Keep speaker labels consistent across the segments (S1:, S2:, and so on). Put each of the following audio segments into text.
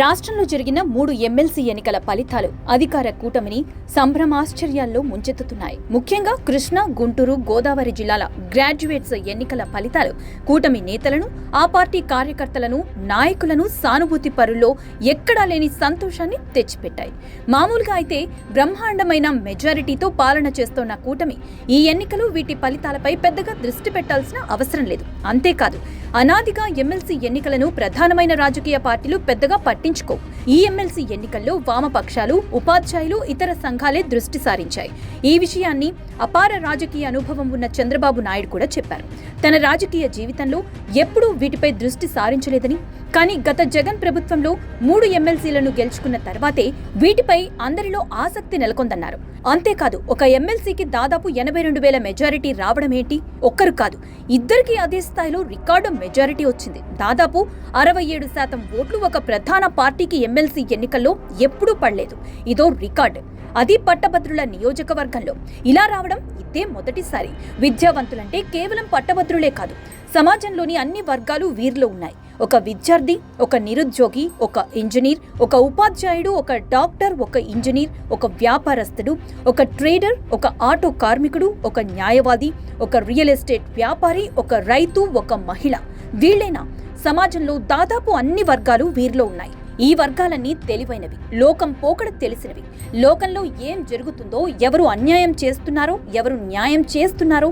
S1: రాష్ట్రంలో జరిగిన 3 ఎమ్మెల్సీ ఎన్నికల ఫలితాలు అధికార కూటమిని సంభ్రమాశ్చర్యాల్లో ముంచెత్తుతున్నాయి. ముఖ్యంగా కృష్ణా, గుంటూరు, గోదావరి జిల్లాల గ్రాడ్యుయేట్స్ ఎన్నికల ఫలితాలు కూటమి నేతలను, ఆ పార్టీ కార్యకర్తలను, నాయకులను సానుభూతి పరుల్లో ఎక్కడా లేని సంతోషాన్ని తెచ్చిపెట్టాయి. మామూలుగా అయితే బ్రహ్మాండమైన మెజారిటీతో పాలన చేస్తోన్న కూటమి ఈ ఎన్నికలు వీటి ఫలితాలపై పెద్దగా దృష్టి పెట్టాల్సిన అవసరం లేదు. అంతేకాదు, అనాదిగా ఎమ్మెల్సీ ఎన్నికలను ప్రధానమైన రాజకీయ పార్టీలు పెద్దగా పట్టించుకో. ఈ ఎమ్మెల్సీ ఎన్నికల్లో వామపక్షాలు, ఉపాధ్యాయులు, ఇతర సంఘాలే దృష్టి సారించాయి. ఈ విషయాన్ని అపార రాజకీయ అనుభవం ఉన్న చంద్రబాబు నాయుడు కూడా చెప్పారు. తన రాజకీయ జీవితంలో ఎప్పుడూ వీటిపై దృష్టి సారించలేదని, కానీ గత జగన్ ప్రభుత్వంలో 3 ఎమ్మెల్సీలను గెలుచుకున్న తర్వాతే వీటిపై అందరిలో ఆసక్తి నెలకొందన్నారు. అంతేకాదు, ఒక ఎమ్మెల్సీకి దాదాపు 82,000 మెజారిటీ రావడం ఏంటి? ఒక్కరు కాదు, ఇద్దరికి అదే స్థాయిలో రికార్డు మెజారిటీ వచ్చింది. దాదాపు 67% ఓట్లు ఒక ప్రధాన పార్టీకి ఎమ్మెల్సీ ఎన్నికల్లో ఎప్పుడూ పడలేదు. ఇదో రికార్డు, అది పట్టభద్రుల నియోజకవర్గంలో. ఇలా రావడం ఇదే మొదటిసారి. విద్యావంతులంటే కేవలం పట్టభద్రులే కాదు, సమాజంలోని అన్ని వర్గాలు వీరిలో ఉన్నాయి. ఒక విద్యార్థి, ఒక నిరుద్యోగి, ఒక ఇంజనీర్, ఒక ఉపాధ్యాయుడు, ఒక డాక్టర్, ఒక ఇంజనీర్, ఒక వ్యాపారస్తుడు, ఒక ట్రేడర్, ఒక ఆటో కార్మికుడు, ఒక న్యాయవాది, ఒక రియల్ ఎస్టేట్ వ్యాపారి, ఒక రైతు, ఒక మహిళ. వీళ్ళైనా సమాజంలో దాదాపు అన్ని వర్గాలు వీరిలో ఉన్నాయి. ఈ వర్గాలన్నీ తెలివైనవి, లోకం పోకడ తెలిసినవి. లోకంలో ఏం జరుగుతుందో, ఎవరు అన్యాయం చేస్తున్నారో, ఎవరు న్యాయం చేస్తున్నారో,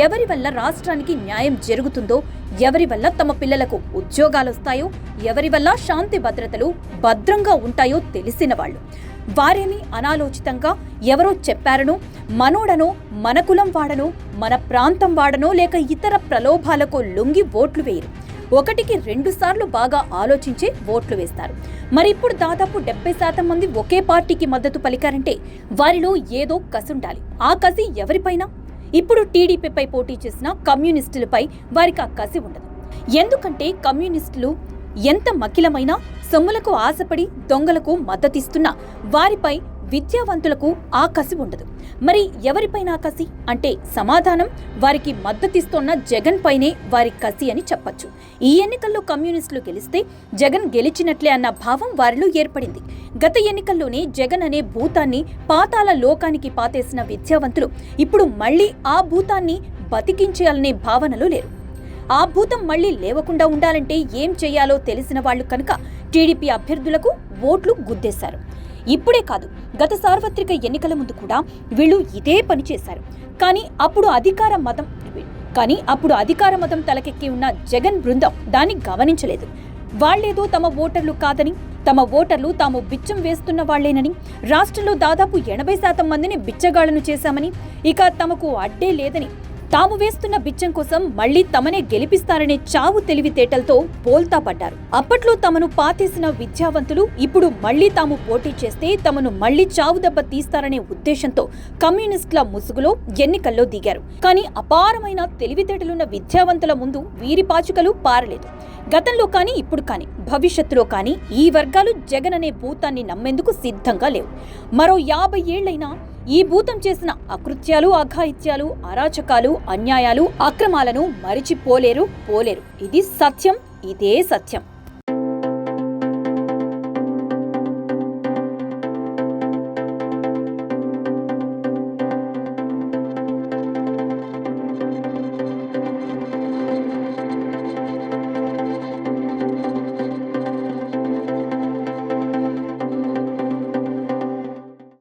S1: ఎవరి వల్ల రాష్ట్రానికి న్యాయం జరుగుతుందో, ఎవరి వల్ల తమ పిల్లలకు ఉద్యోగాలొస్తాయో, ఎవరి వల్ల శాంతి భద్రతలు భద్రంగా ఉంటాయో తెలిసిన వాళ్ళు. వారేమి అనాలోచితంగా ఎవరో చెప్పారనో, మనోడనో, మన కులం వాడనో, మన ప్రాంతం వాడనో, లేక ఇతర ప్రలోభాలకు లొంగి ఓట్లు వేయరు. 1కి 2 సార్లు బాగా ఆలోచించే ఓట్లు వేస్తారు. మరి ఇప్పుడు దాదాపు 70% మంది ఒకే పార్టీకి మద్దతు పలికారంటే వారిలో ఏదో కసి ఉండాలి. ఆ కసి ఎవరిపైనా? ఇప్పుడు టీడీపీపై పోటీ చేసిన కమ్యూనిస్టులపై వారికి ఆ కసి ఉండదు. ఎందుకంటే కమ్యూనిస్టులు ఎంత మకిలమైనా, సొమ్ములకు ఆశపడి దొంగలకు మద్దతిస్తున్నా వారిపై విద్యావంతులకు ఆ కసి ఉండదు. మరి ఎవరిపైన కసి అంటే సమాధానం వారికి మద్దతిస్తోన్న జగన్ పైనే వారి కసి అని చెప్పచ్చు. ఈ ఎన్నికల్లో కమ్యూనిస్టులు గెలిస్తే జగన్ గెలిచినట్లే అన్న భావం వారిలో ఏర్పడింది. గత ఎన్నికల్లోనే జగన్ అనే భూతాన్ని పాతాళ లోకానికి పాతేసిన విద్యావంతులు ఇప్పుడు మళ్లీ ఆ భూతాన్ని బతికించేయాలనే భావనలో లేరు. ఆ భూతం మళ్లీ లేవకుండా ఉండాలంటే ఏం చేయాలో తెలిసిన వాళ్లు కనుక టీడీపీ అభ్యర్థులకు ఓట్లు గుద్దేశారు. ఇప్పుడే కాదు, గత సార్వత్రిక ఎన్నికల ముందు కూడా వీళ్ళు ఇదే పని చేశారు. కానీ అప్పుడు అధికార మతం తలకెక్కి ఉన్న జగన్ బృందం దాన్ని గమనించలేదు. వాళ్లేదో తమ ఓటర్లు కాదని, తమ ఓటర్లు తాము బిచ్చం వేస్తున్న వాళ్లేనని, రాష్ట్రంలో దాదాపు 80% మందిని బిచ్చగాళ్లను చేశామని, ఇక తమకు అడ్డే లేదని, తాము వేస్తున్న బిచ్చం కోసం మళ్లీ తమనే గెలిపిస్తారనే చావు తెలివితేటలతో బోల్తా పడ్డారు. అప్పట్లో తమను పాతేసిన విద్యావంతులు ఇప్పుడు మళ్లీ తాము పోటీ చేస్తే తమను మళ్లీ చావు దెబ్బ తీస్తారనే ఉద్దేశంతో కమ్యూనిస్టుల ముసుగులో ఎన్నికల్లో దిగారు. కానీ అపారమైన తెలివితేటలున్న విద్యావంతుల ముందు వీరి పాచుకలు పారలేదు. గతంలో కానీ, ఇప్పుడు కానీ, భవిష్యత్తులో కానీ ఈ వర్గాలు జగన్ అనే భూతాన్ని నమ్మేందుకు సిద్ధంగా లేవు. మరో 50 ఏళ్లైనా ఈ భూతం చేసిన అకృత్యాలు, అఘాయిత్యాలు, అరాచకాలు, అన్యాయాలు, అక్రమాలను మరిచిపోలేరు. ఇది సత్యం, ఇదే సత్యం.